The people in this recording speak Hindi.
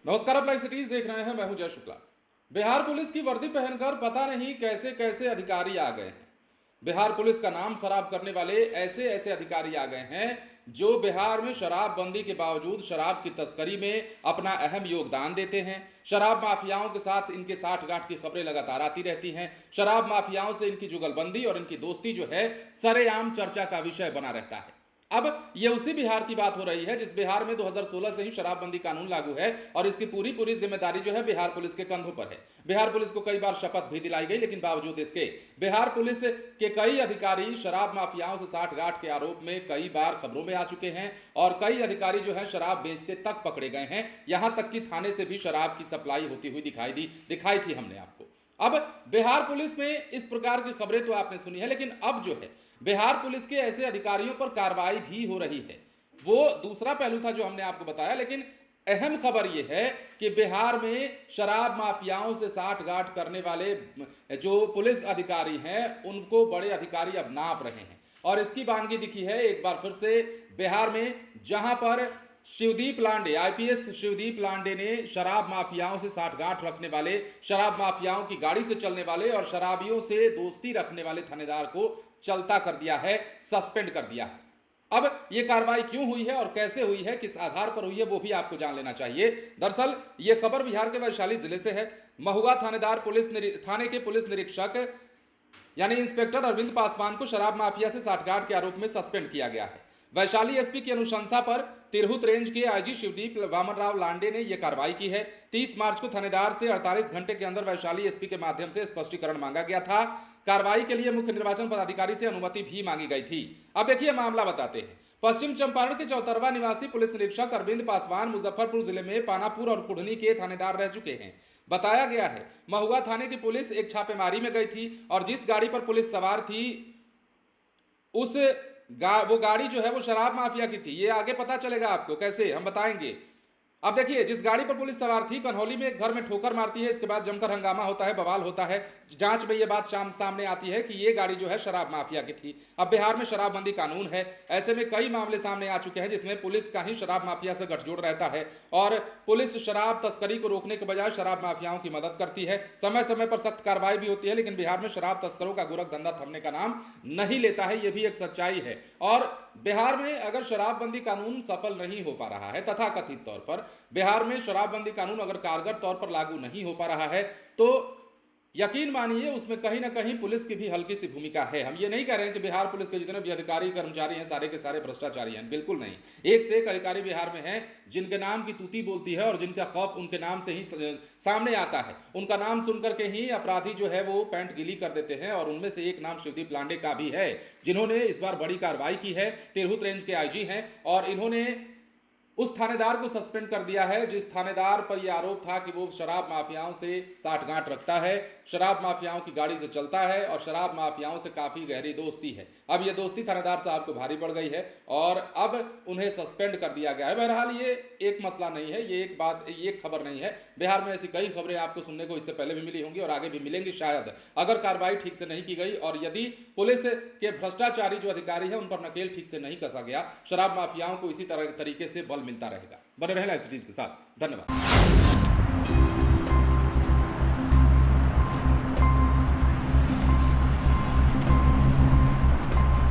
नमस्कार, आप लाइव सिटीज देख रहे हैं। मैं हूं जय शुक्ला। बिहार पुलिस की वर्दी पहनकर पता नहीं कैसे कैसे अधिकारी आ गए हैं। बिहार पुलिस का नाम खराब करने वाले ऐसे ऐसे अधिकारी आ गए हैं जो बिहार में शराबबंदी के बावजूद शराब की तस्करी में अपना अहम योगदान देते हैं। शराब माफियाओं के साथ इनके साठगांठ की खबरें लगातार आती रहती हैं। शराब माफियाओं से इनकी जुगलबंदी और इनकी दोस्ती जो है सरेआम चर्चा का विषय बना रहता है। अब ये उसी बिहार की बात हो रही है जिस बिहार में 2016 से ही शराबबंदी कानून लागू है और इसकी पूरी पूरी जिम्मेदारी जो है बिहार पुलिस के कंधों पर है। बिहार पुलिस को कई बार शपथ भी दिलाई गई, लेकिन बावजूद इसके बिहार पुलिस के कई अधिकारी शराब माफियाओं से साठगांठ के आरोप में कई बार खबरों में आ चुके हैं और कई अधिकारी जो है शराब बेचते तक पकड़े गए हैं। यहां तक कि थाने से भी शराब की सप्लाई होती हुई दिखाई थी हमने आपको। अब बिहार पुलिस में इस प्रकार की खबरें तो आपने सुनी है, लेकिन अब जो है बिहार पुलिस के ऐसे अधिकारियों पर कार्रवाई भी हो रही है। वो दूसरा पहलू था जो हमने आपको बताया, लेकिन अहम खबर यह है कि बिहार में शराब माफियाओं से साठगांठ करने वाले जो पुलिस अधिकारी हैं उनको बड़े अधिकारी अब नाप रहे हैं और इसकी वानगी दिखी है एक बार फिर से बिहार में, जहां पर शिवदीप लांडे, आईपीएस शिवदीप लांडे ने शराब माफियाओं से साठगांठ रखने वाले, शराब माफियाओं की गाड़ी से चलने वाले और शराबियों से दोस्ती रखने वाले थानेदार को चलता कर दिया है, सस्पेंड कर दिया है। अब यह कार्रवाई क्यों हुई है और कैसे हुई है, किस आधार पर हुई है, वो भी आपको जान लेना चाहिए। दरअसल यह खबर बिहार के वैशाली जिले से है। महुआ थाने के पुलिस निरीक्षक यानी इंस्पेक्टर अरविंद पासवान को शराब माफिया से साठगांठ के आरोप में सस्पेंड किया गया है। वैशाली एसपी की अनुशंसा पर तिरहुत रेंज के आईजी शिवदीप वामन राव लांडे ने यह कार्रवाई की है। 30 मार्च को थानेदार से 48 घंटे के अंदर वैशाली एसपी के माध्यम से स्पष्टीकरण मांगा गया था। कार्रवाई के लिए मुख्य निर्वाचन पदाधिकारी से अनुमति भी मांगी गई थी। अब देखिए मामला बताते हैं। पश्चिम चंपारण के चौतरवा निवासी पुलिस निरीक्षक अरविंद पासवान मुजफ्फरपुर जिले में पानापुर और कुढ़नी के थानेदार रह चुके हैं। बताया गया है महुआ थाने की पुलिस एक छापेमारी में गई थी और जिस गाड़ी पर पुलिस सवार थी वो गाड़ी जो है वो शराब माफिया की थी। ये आगे पता चलेगा आपको कैसे, हम बताएंगे। अब देखिए, जिस गाड़ी पर पुलिस सवार थी कन्हौली में एक घर में ठोकर मारती है, इसके बाद जमकर हंगामा होता है, बवाल होता है। जांच में यह बात सामने आती है कि यह गाड़ी जो है शराब माफिया की थी। अब बिहार में शराबबंदी कानून है, ऐसे में कई मामले सामने आ चुके हैं जिसमें पुलिस का ही शराब माफिया से गठजोड़ रहता है और पुलिस शराब तस्करी को रोकने के बजाय शराब माफियाओं की मदद करती है। समय समय पर सख्त कार्रवाई भी होती है, लेकिन बिहार में शराब तस्करों का गोरख धंधा थमने का नाम नहीं लेता है। यह भी एक सच्चाई है। और बिहार में अगर शराबबंदी कानून सफल नहीं हो पा रहा है, तथाकथित तौर पर बिहार में शराबबंदी कानून अगर कारगर तौर पर लागू नहीं हो पा रहा है, तो यकीन मानिए उसमें कहीं ना कहीं पुलिस की भी हल्की सी भूमिका है। हम ये नहीं कह रहे हैं कि बिहार पुलिस के जितने भी अधिकारी कर्मचारी हैं सारे के सारे भ्रष्टाचारी हैं, बिल्कुल नहीं। एक से एक अधिकारी बिहार में हैं जिनके नाम की तूती बोलती है और जिनका खौफ उनके नाम से ही सामने आता है। उनका नाम सुनकर के ही अपराधी जो है वो पैंट गीली कर देते हैं और उनमें से एक नाम शिवदीप लांडे का भी है, जिन्होंने इस बार बड़ी कार्रवाई की है। तिरहुत रेंज के आईजी हैं और इन्होंने उस थानेदार को सस्पेंड कर दिया है जिस थानेदार पर यह आरोप था कि वो शराब माफियाओं से साठगांठ रखता है, शराब माफियाओं की गाड़ी से चलता है और शराब माफियाओं से काफी गहरी दोस्ती है। अब यह दोस्ती थानेदार साहब को भारी पड़ गई है और अब उन्हें सस्पेंड कर दिया गया है। बहरहाल ये एक मसला नहीं है, ये एक खबर नहीं है। बिहार में ऐसी कई खबरें आपको सुनने को इससे पहले भी मिली होंगी और आगे भी मिलेंगी शायद, अगर कार्रवाई ठीक से नहीं की गई और यदि पुलिस के भ्रष्टाचारी जो अधिकारी है उन पर नकेल ठीक से नहीं कसा गया। शराब माफियाओं को इसी तरीके से बल मिलता रहेगा। बने रहें लाइव सिटीज के साथ। धन्यवाद।